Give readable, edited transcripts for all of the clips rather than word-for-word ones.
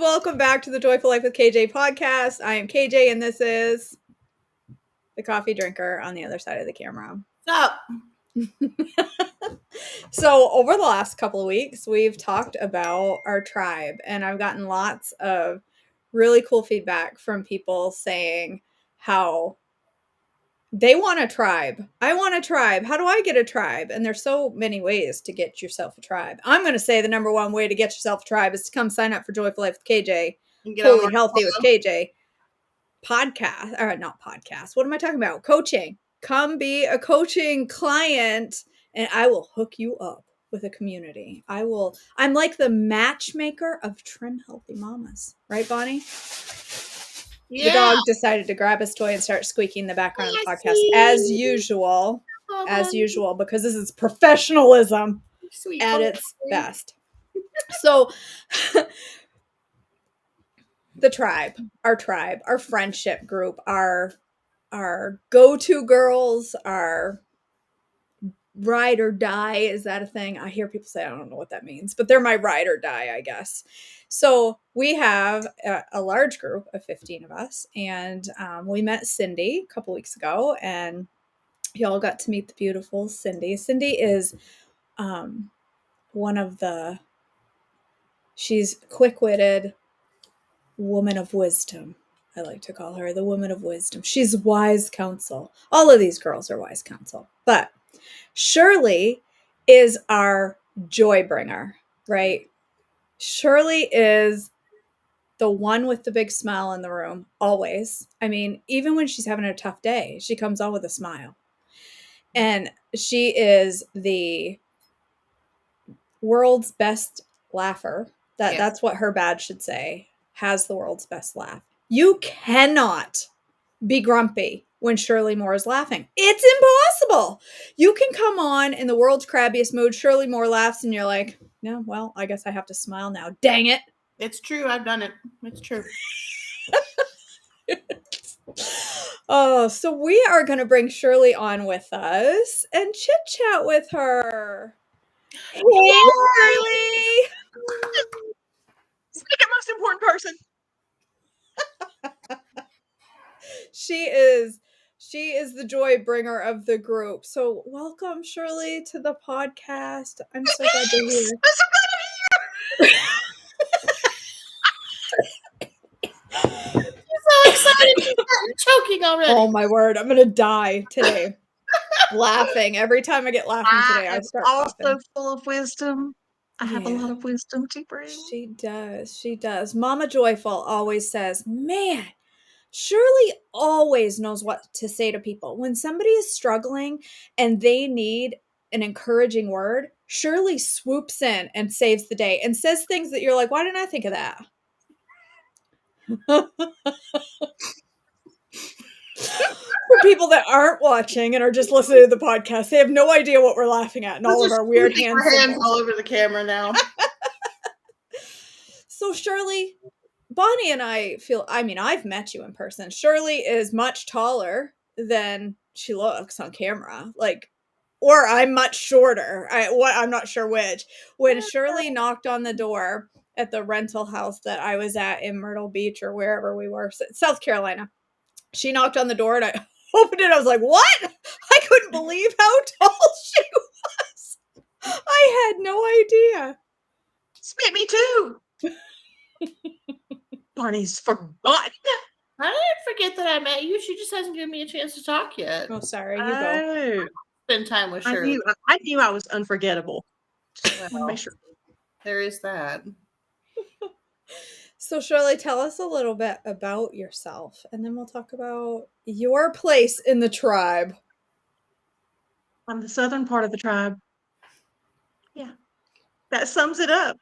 welcome back to the Joyful Life with KJ podcast. I am KJ, and this is the coffee drinker on the other side of the camera. What's up? So, over the last couple of weeks, we've talked about our tribe, and I've gotten lots of really cool feedback from people saying how they want a tribe. I want a tribe. How do I get a tribe? And there's so many ways to get yourself a tribe. I'm going to say the number one way to get yourself a tribe is to come sign up for Joyful Life with KJ, Fully Healthy with KJ podcast, or not podcast. What am I talking about? Coaching. Come be a coaching client and I will hook you up with a community. I'm like the matchmaker of trim healthy mamas. Right, Bonnie? Yeah. The dog decided to grab his toy and start squeaking in the background of the podcast as usual. As usual, because this is professionalism at its best. So the tribe, our friendship group, our go-to girls, our ride or die. Is that a thing? I hear people say, I don't know what that means, but they're my ride or die, I guess. So we have a large group of 15 of us, and we met Cindy a couple weeks ago, and y'all got to meet the beautiful Cindy. Cindy is she's quick-witted, woman of wisdom. I like to call her the woman of wisdom. She's wise counsel. All of these girls are wise counsel, but Shirley is our joy bringer, right? Shirley is the one with the big smile in the room, always. I mean, even when she's having a tough day, she comes on with a smile. And she is the world's best laugher. That's what her badge should say. Has the world's best laugh. You cannot be grumpy when Shirley Moore is laughing. It's impossible. You can come on in the world's crabbiest mood. Shirley Moore laughs and you're like, no, well, I guess I have to smile now. Dang it. It's true. I've done it. It's true. So we are going to bring Shirley on with us and chit chat with her. Hey, Shirley. Second most important person. She is the joy bringer of the group. So welcome, Shirley, to the podcast. I'm so glad you're here. I'm so excited. I'm choking already. Oh my word. I'm going to die today. Laughing. Every time I get laughing today, I start also laughing. Full of wisdom. I have a lot of wisdom to bring. She does. Mama Joyful always says, man, Shirley always knows what to say to people. When somebody is struggling and they need an encouraging word, Shirley swoops in and saves the day and says things that you're like, why didn't I think of that? For people that aren't watching and are just listening to the podcast, they have no idea what we're laughing at and all of our weird hands. Our hands all over the camera now. So Shirley, Bonnie and I've met you in person. Shirley is much taller than she looks on camera. Or I'm much shorter. I'm not sure which. When Shirley knocked on the door at the rental house that I was at in Myrtle Beach or wherever we were, South Carolina, she knocked on the door and I opened it. I was like, what? I couldn't believe how tall she was. I had no idea. Spit me too. Bonnie's forgotten. I didn't forget that I met you. She just hasn't given me a chance to talk yet. Oh, sorry. You go. Spend time with Shirley. I knew I was unforgettable. Well, make sure. There is that. So Shirley, tell us a little bit about yourself, and then we'll talk about your place in the tribe. I'm the southern part of the tribe. Yeah. That sums it up.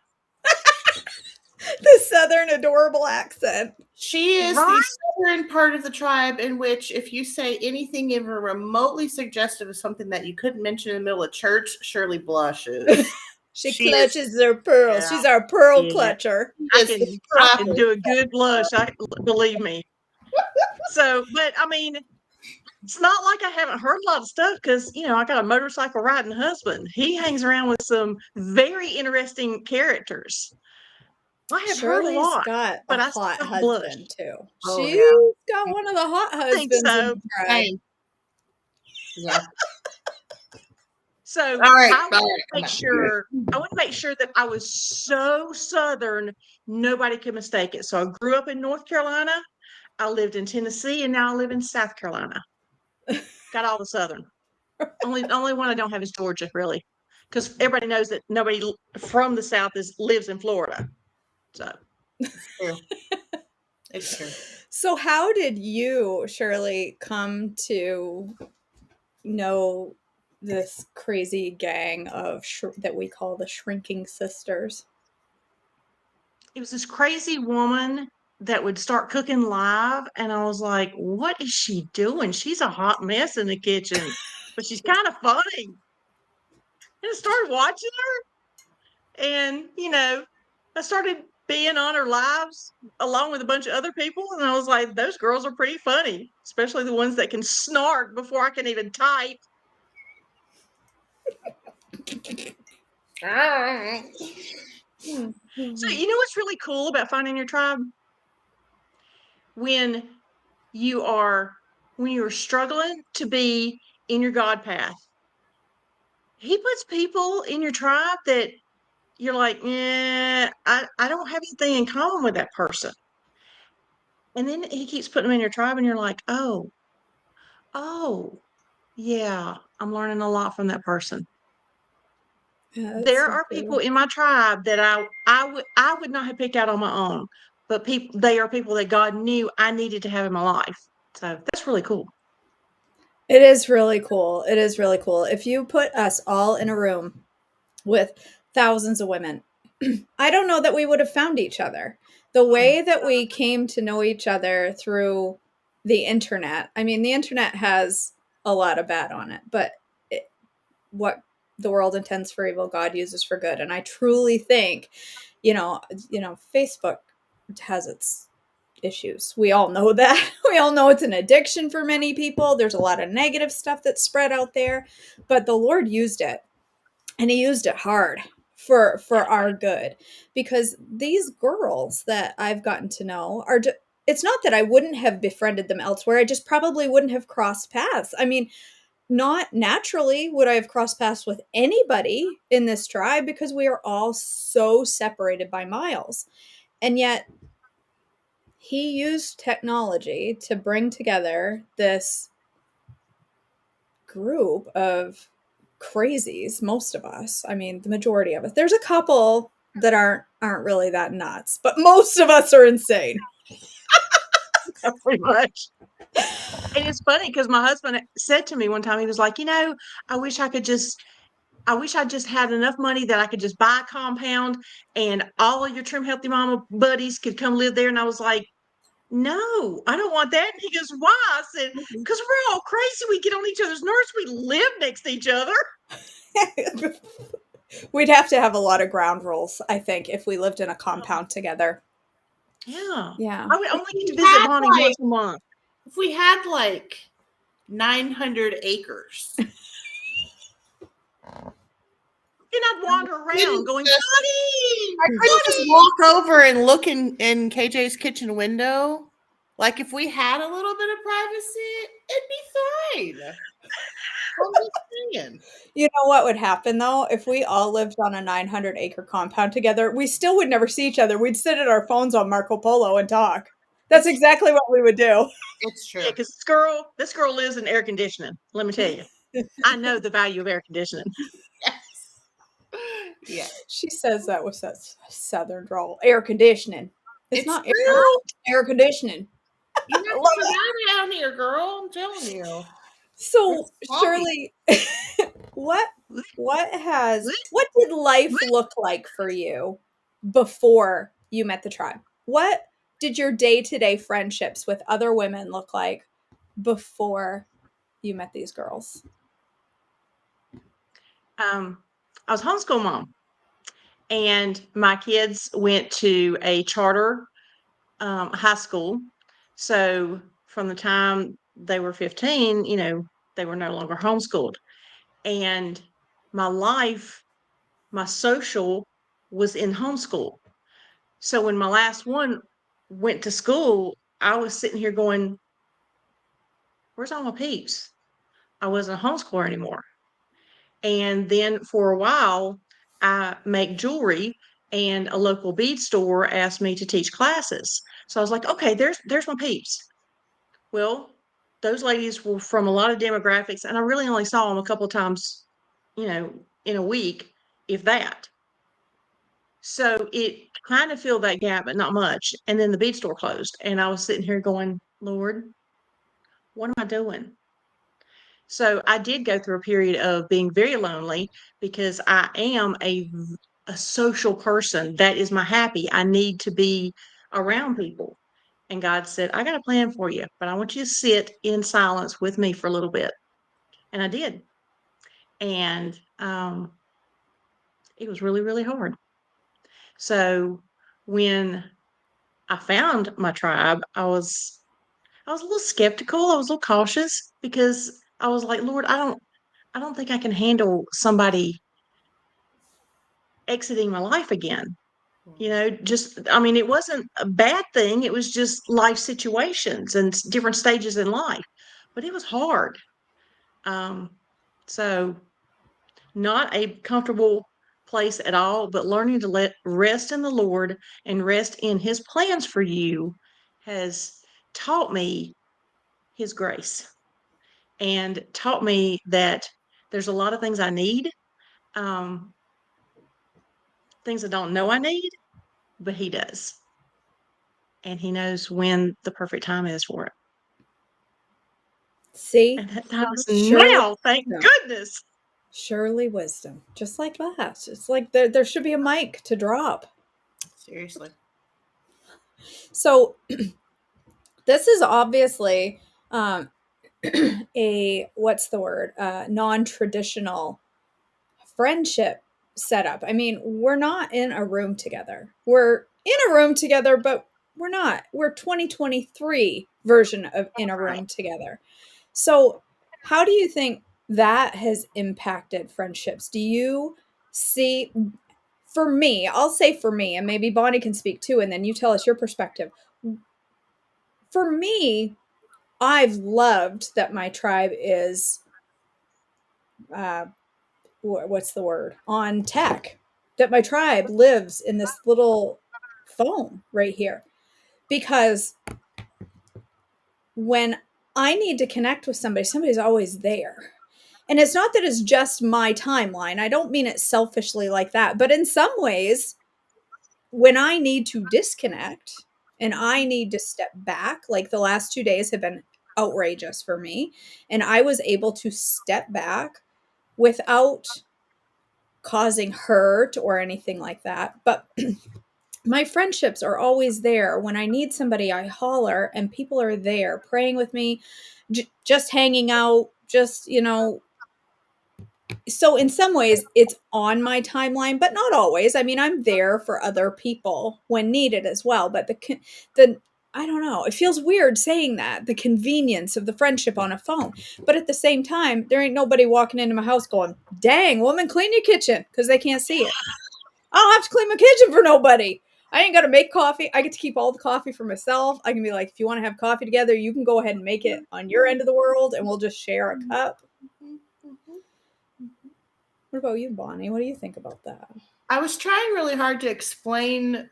The southern adorable accent. She is the southern part of the tribe in which if you say anything even remotely suggestive of something that you couldn't mention in the middle of church, Shirley blushes. She clutches her pearls. Yeah. She's our pearl clutcher. I can do a good blush. Believe me. So, but I mean, it's not like I haven't heard a lot of stuff because, I got a motorcycle riding husband. He hangs around with some very interesting characters. I have heard a Shirley's lot, got a but I still hot don't blush. husband too. Oh, She's yeah. got one of the hot I think husbands in so. the tribe. Same. Yeah. So All right. I want to make sure that I was so Southern, nobody could mistake it. So I grew up in North Carolina. I lived in Tennessee, and now I live in South Carolina. Got all the Southern. Only one I don't have is Georgia, really, because everybody knows that nobody from the South lives in Florida. So It's true. It's true. So how did you, Shirley, come to know this crazy gang of that we call the Shrinking Sisters? it was this crazy woman that would start cooking live, and I was like, "What is she doing? She's a hot mess in the kitchen, but she's kind of funny." And I started watching her, and I started being on her lives along with a bunch of other people, and I was like, "Those girls are pretty funny, especially the ones that can snark before I can even type." So you know what's really cool about finding your tribe? When you are when you're struggling to be in your God path, he puts people in your tribe that you're like, yeah, I don't have anything in common with that person. And then he keeps putting them in your tribe, and you're like, oh, yeah, I'm learning a lot from that person. Yeah, that's There so are people cool. in my tribe that I would not have picked out on my own, but they are people that God knew I needed to have in my life. So that's really cool. It is really cool. It is really cool. If you put us all in a room with thousands of women, I don't know that we would have found each other. The way that we came to know each other through the internet, I mean, the internet has a lot of bad on it, but what the world intends for evil, God uses for good. And I truly think, Facebook has its issues. We all know that. We all know it's an addiction for many people. There's a lot of negative stuff that's spread out there, but the Lord used it, and he used it hard for our good, because these girls that I've gotten to know are just, it's not that I wouldn't have befriended them elsewhere. I just probably wouldn't have crossed paths. I mean, not naturally would I have crossed paths with anybody in this tribe, because we are all so separated by miles. And yet he used technology to bring together this group of crazies, most of us. I mean, the majority of us. There's a couple that aren't really that nuts, but most of us are insane. Pretty much. And it's funny because my husband said to me one time, he was like, I wish I just had enough money that I could just buy a compound and all of your Trim Healthy Mama buddies could come live there. And I was like, no, I don't want that. And he goes, why? I said, because we're all crazy. We get on each other's nerves. We live next to each other. We'd have to have a lot of ground rules, I think, if we lived in a compound together. Yeah. Yeah. I would only get to visit Bonnie once a month. If we had like 900 acres. And I'd wander around going, Bonnie! I couldn't just walk over and look in KJ's kitchen window. Like, if we had a little bit of privacy, it'd be fine. I'm just saying. You know what would happen, though? If we all lived on a 900-acre compound together, we still would never see each other. We'd sit at our phones on Marco Polo and talk. That's exactly what we would do. It's true. Yeah, because this girl lives in air conditioning. Let me tell you. I know the value of air conditioning. Yeah. She says that with such southern drawl. Air conditioning. It's not air conditioning. You have to sit down here, girl. I'm telling you. So, Shirley, what did life look like for you before you met the tribe? What did your day-to-day friendships with other women look like before you met these girls? I was homeschool mom, and my kids went to a charter high school. So from the time they were 15, they were no longer homeschooled. And my life, my social was in homeschool. So when my last one went to school, I was sitting here going, where's all my peeps? I wasn't a homeschooler anymore. And then for a while, I make jewelry, and a local bead store asked me to teach classes. So I was like, okay, there's my peeps. Well, those ladies were from a lot of demographics, and I really only saw them a couple of times, in a week, if that. So it kind of filled that gap, but not much. And then the bead store closed, and I was sitting here going, Lord, what am I doing? So I did go through a period of being very lonely because I am a social person. That is my happy. I need to be around people. And God said, I got a plan for you, but I want you to sit in silence with me for a little bit. And I did. And it was really, really hard. So when I found my tribe, I was a little skeptical. I was a little cautious because I was like, Lord, I don't think I can handle somebody exiting my life again. I mean, it wasn't a bad thing. It was just life situations and different stages in life, but it was hard. Um, so not a comfortable place at all, but learning to let rest in the Lord and rest in his plans for you has taught me his grace and taught me that there's a lot of things I need, um, things I don't know I need, but he does. And he knows when the perfect time is for it. See? And that time is Shirley now, thank wisdom. goodness. Shirley wisdom. Just like that. It's like there should be a mic to drop. Seriously. So this is obviously a what's the word? Non-traditional friendship setup. I mean, we're not in a room together. We're in a room together, but we're not. We're 2023 version of in a room together. So, how do you think that has impacted friendships? Do you see, for me, I'll say for me, and maybe Bonnie can speak too, and then you tell us your perspective. For me, I've loved that my tribe is, uh, what's the word? On tech. That my tribe lives in this little phone right here. Because when I need to connect with somebody, somebody's always there. And it's not that it's just my timeline. I don't mean it selfishly like that. But in some ways, when I need to disconnect and I need to step back, like the last 2 days have been outrageous for me. And I was able to step back without causing hurt or anything like that. But my friendships are always there. When I need somebody, I holler, and people are there praying with me, just hanging out, just, so in some ways it's on my timeline, but not always. I mean, I'm there for other people when needed as well, but the I don't know, it feels weird saying that, the convenience of the friendship on a phone. But at the same time, there ain't nobody walking into my house going, dang woman, clean your kitchen, because they can't see it. I don't have to clean my kitchen for nobody. I ain't got to make coffee. I get to keep all the coffee for myself. I can be like, if you want to have coffee together, you can go ahead and make it on your end of the world, and we'll just share a cup. What about you, Bonnie? What do you think about that? I was trying really hard to explain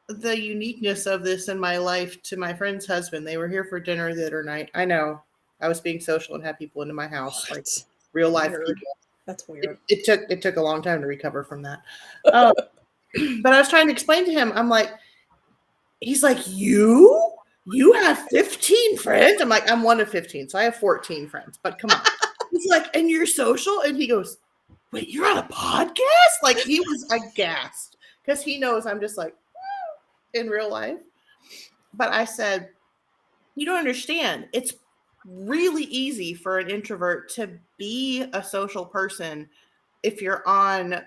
the uniqueness of this in my life to my friend's husband. They were here for dinner the other night. I know I was being social and had people into my house, like real life people. That's weird. It took a long time to recover from that. But I was trying to explain to him. I'm like, he's like, you have 15 friends. I'm like, I'm one of 15, so I have 14 friends. But come on. He's like, and you're social, and he goes, wait, you're on a podcast? Like, he was aghast because he knows I'm just like in real life. But I said, you don't understand. It's really easy for an introvert to be a social person if you're on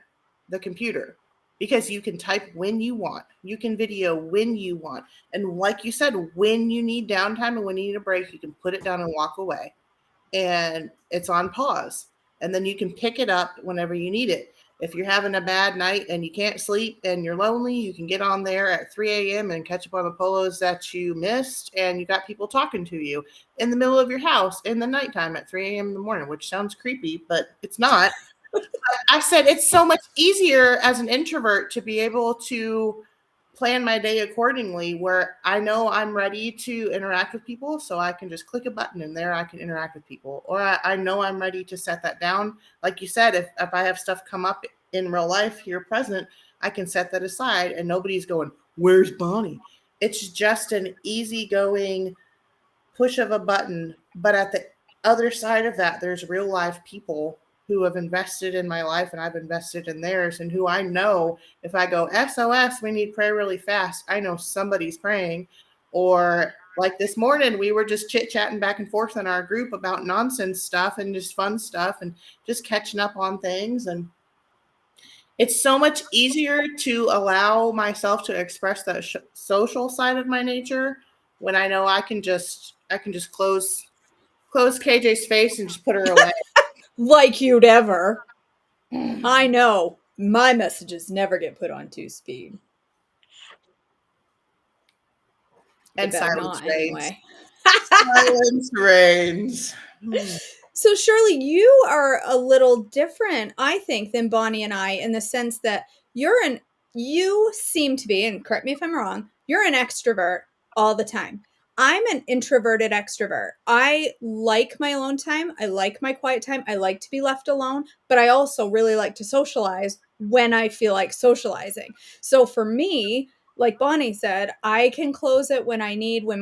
the computer, because you can type when you want, you can video when you want, and like you said, when you need downtime and when you need a break, you can put it down and walk away, and it's on pause, and then you can pick it up whenever you need it. If you're having a bad night and you can't sleep and you're lonely, you can get on there at 3 a.m. and catch up on the polos that you missed, and you got people talking to you in the middle of your house in the nighttime at 3 a.m. in the morning, which sounds creepy, but it's not. I said it's so much easier as an introvert to be able to plan my day accordingly, where I know I'm ready to interact with people, so I can just click a button and there I can interact with people. Or I know I'm ready to set that down. Like you said, if I have stuff come up in real life here present, I can set that aside and nobody's going, where's Bonnie? It's just an easygoing push of a button. But at the other side of that, there's real life people who have invested in my life and I've invested in theirs, and who I know if I go SOS, we need prayer really fast, I know somebody's praying. Or like this morning, we were just chit chatting back and forth in our group about nonsense stuff and just fun stuff and just catching up on things. And it's so much easier to allow myself to express that social side of my nature when I know I can just close KJ's face and just put her away. Like you'd ever. I know my messages never get put on 2-speed. They And better silence not reigns. anyway. Silence reigns. So Shirley, you are a little different, I think, than Bonnie and I in the sense that you seem to be, and correct me if I'm wrong, you're an extrovert all the time. I'm an introverted extrovert. I like my alone time. I like my quiet time. I like to be left alone, but I also really like to socialize when I feel like socializing. So for me, like Bonnie said, I can close it when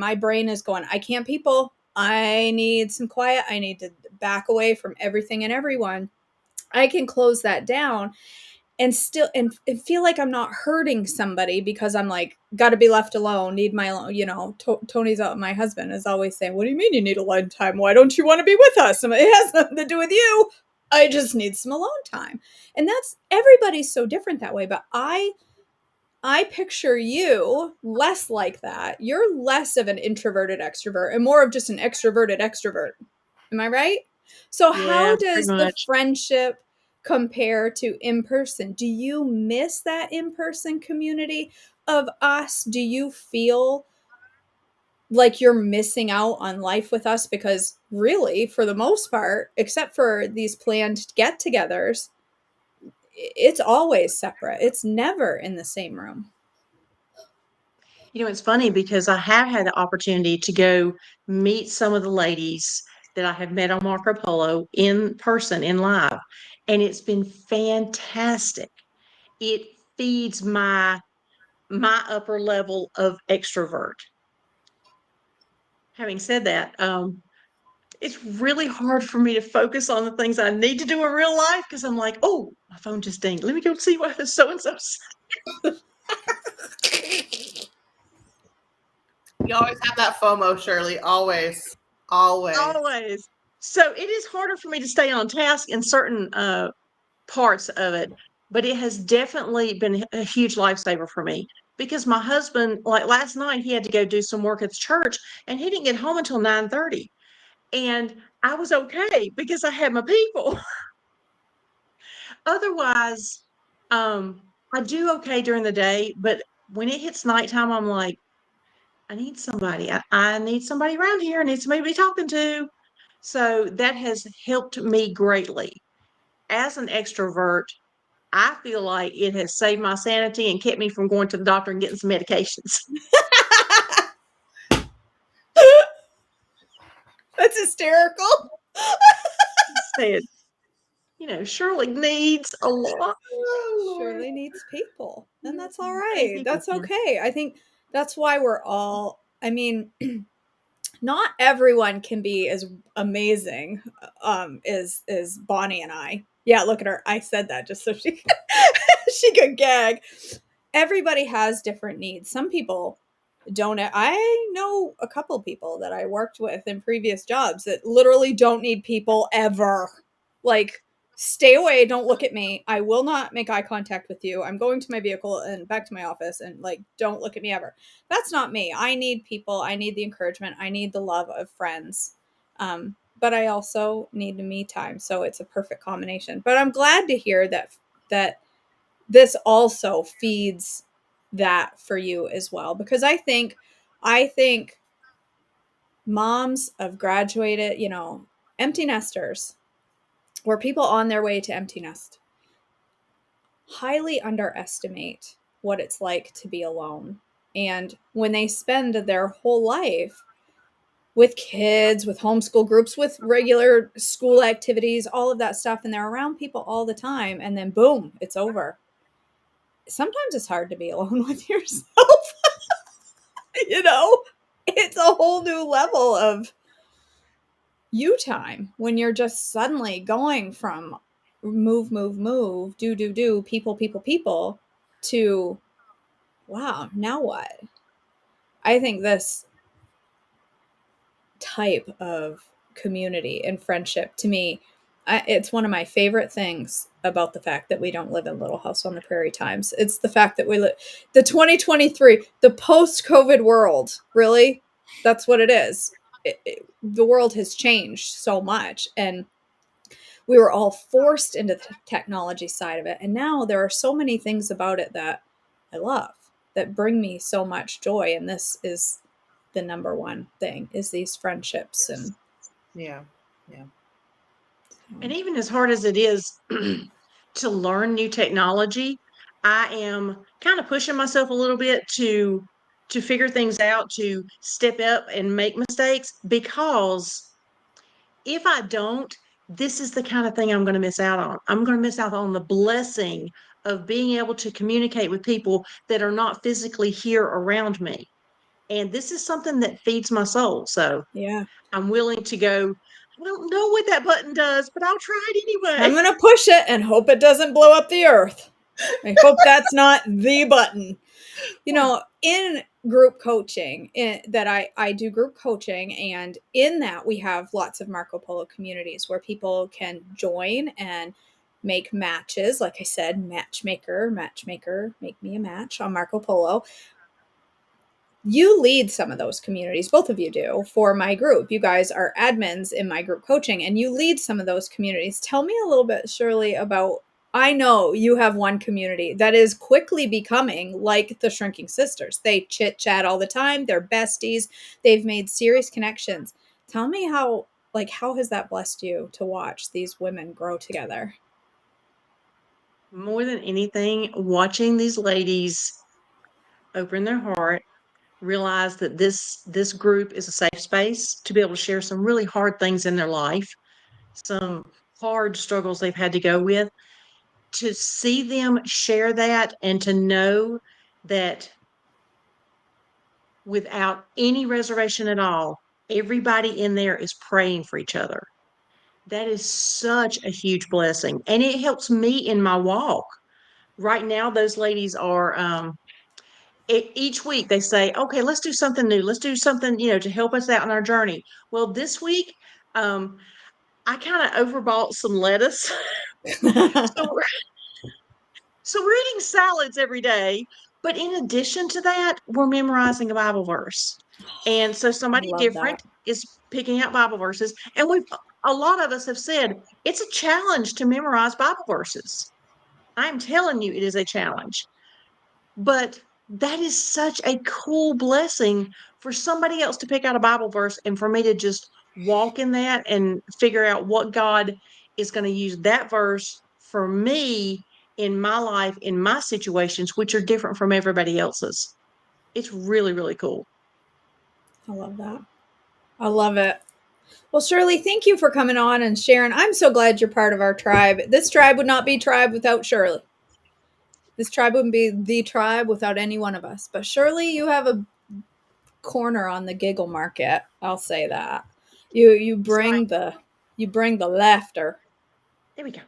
my brain is going, I can't people. I need some quiet. I need to back away from everything and everyone. I can close that down and still and feel like I'm not hurting somebody because I'm like, got to be left alone, need my alone. Tony's my husband is always saying, what do you mean you need alone time? Why don't you want to be with us? It has nothing to do with you. I just need some alone time. And everybody's so different that way. But I picture you less like that. You're less of an introverted extrovert and more of just an extroverted extrovert. Am I right? So Yeah, how pretty does the much. friendship compare to in person? Do you miss that in person community of us? Do you feel like you're missing out on life with us? Because really, for the most part, except for these planned get togethers, it's always separate. It's never in the same room. It's funny because I have had the opportunity to go meet some of the ladies that I have met on Marco Polo in person, in live, and it's been fantastic. It feeds my upper level of extrovert. Having said that, it's really hard for me to focus on the things I need to do in real life because I'm like, oh, my phone just dinged. Let me go see what so and so said. You always have that FOMO, Shirley. Always. Always. Always. So it is harder for me to stay on task in certain parts of it, but it has definitely been a huge lifesaver for me because my husband, like last night, he had to go do some work at the church and he didn't get home until 9:30. And I was okay because I had my people. Otherwise, I do okay during the day, but when it hits nighttime, I'm like, I need somebody. I need somebody around here. I need somebody to be talking to. So that has helped me greatly. As an extrovert, I feel like it has saved my sanity and kept me from going to the doctor and getting some medications. That's hysterical. Said, Shirley needs a lot. Oh, Lord. Shirley needs people, and that's all And right. people That's can. okay. I think that's why we're all, I mean, not everyone can be as amazing as Bonnie and I. Yeah, look at her. I said that just so she she could gag. Everybody has different needs. Some people don't. I know a couple people that I worked with in previous jobs that literally don't need people ever. Like, stay away, don't look at me. I will not make eye contact with you. I'm going to my vehicle and back to my office, and like, don't look at me ever. That's not me. I need people. I need the encouragement. I need the love of friends. But I also need the me time. So it's a perfect combination. But I'm glad to hear that that this also feeds that for you as well. Because I think moms of graduated, empty nesters, or people on their way to empty nest, highly underestimate what it's like to be alone. And when they spend their whole life with kids, with homeschool groups, with regular school activities, all of that stuff, and they're around people all the time, and then boom, it's over. Sometimes it's hard to be alone with yourself. It's a whole new level of you time when you're just suddenly going from move, do, people to wow, now what? I think this type of community and friendship, to me, it's one of my favorite things about the fact that we don't live in Little House on the Prairie times. It's the fact that we live the 2023, the post-COVID world. Really, that's what it is. The world has changed so much, and we were all forced into the technology side of it. And now there are so many things about it that I love, that bring me so much joy. And this is the number one thing, is these friendships. And yeah. And even as hard as it is to learn new technology, I am kind of pushing myself a little bit to figure things out, to step up and make mistakes, because if I don't, this is the kind of thing I'm going to miss out on. I'm going to miss out on the blessing of being able to communicate with people that are not physically here around me. And this is something that feeds my soul. So yeah, I'm willing to go. I don't know what that button does, but I'll try it I'm anyway. going to push it and hope it doesn't blow up the earth. I hope that's not the button. In group coaching, I do group coaching, and in that we have lots of Marco Polo communities where people can join and make matches. Like I said, matchmaker, make me a match on Marco Polo. You lead some of those communities, both of you do, for my group. You guys are admins in my group coaching, and you lead some of those communities. Tell me a little bit, Shirley, about, I know you have one community that is quickly becoming like the Shrinking Sisters. They chit chat all the time. They're besties. They've made serious connections. Tell me how has that blessed you to watch these women grow together? More than anything, watching these ladies open their heart, realize that this group is a safe space to be able to share some really hard things in their life, some hard struggles they've had to go with, to see them share that and to know that without any reservation at all, everybody in there is praying for each other. That is such a huge blessing. And it helps me in my walk. Right now, those ladies are, each week they say, okay, let's do something new. Let's do something, to help us out on our journey. Well, this week, um, I kind of overbought some lettuce. So we're eating salads every day. But in addition to that, we're memorizing a Bible verse. And so I somebody love different that. is picking out Bible verses. And a lot of us have said it's a challenge to memorize Bible verses. I'm telling you, it is a challenge. But that is such a cool blessing for somebody else to pick out a Bible verse and for me to just walk in that and figure out what God is going to use that verse for me in my life, in my situations, which are different from everybody else's. It's really, really cool. I love that. I love it. Well, Shirley, thank you for coming on and sharing. I'm so glad you're part of our tribe. This tribe would not be tribe without Shirley. This tribe wouldn't be the tribe without any one of us. But Shirley, you have a corner on the giggle market. I'll say that. You That's right. bring the laughter. There we go.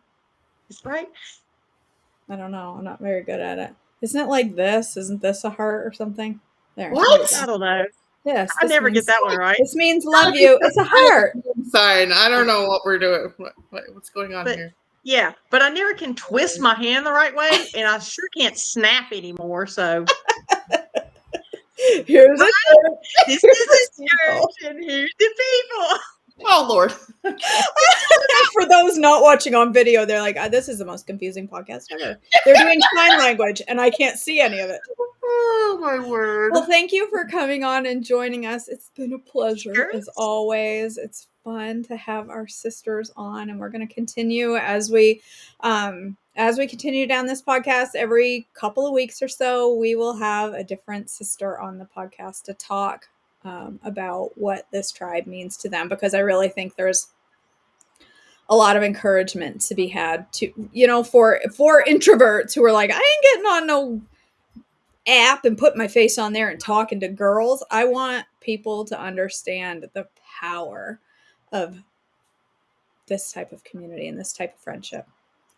That's right. I don't know. I'm not very good at it. Isn't it like this? Isn't this a heart or something? There you What? I go. don't know. Yes, I never get that one right. this means love you. It's a heart. Sign. I don't know what we're doing. What's going on But here? yeah, but I never can twist my hand the right way, and I sure can't snap anymore. So Here's a this here's is a a circle. church, and here's the people. Oh Lord. For those not watching on video, they're like, this is the most confusing podcast ever. They're doing sign language, and I can't see any of it. Oh my word. Well, thank you for coming on and joining us. It's been a pleasure Sure. as always. It's fun to have our sisters on, and we're going to continue as we continue down this podcast. Every couple of weeks or so, we will have a different sister on the podcast to talk about what this tribe means to them, because I really think there's a lot of encouragement to be had to, for introverts who are like, I ain't getting on no app and put my face on there and talking to girls. I want people to understand the power of this type of community and this type of friendship.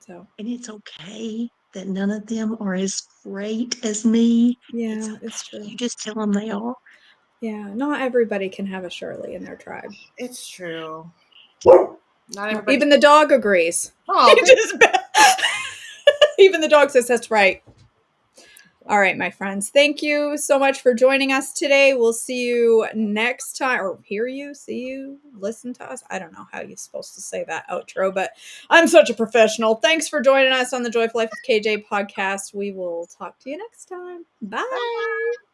So, and it's okay that none of them are as great as me. yeah, it's true. You just tell them they are. Yeah, not everybody can have a Shirley in their tribe. It's true. Not everybody. Even the dog agrees. Oh, Even the dog says that's right. All right, my friends. Thank you so much for joining us today. We'll see you next time, or hear you, see you, listen to us. I don't know how you're supposed to say that outro, but I'm such a professional. Thanks for joining us on the Joyful Life of KJ podcast. We will talk to you next time. Bye. Bye.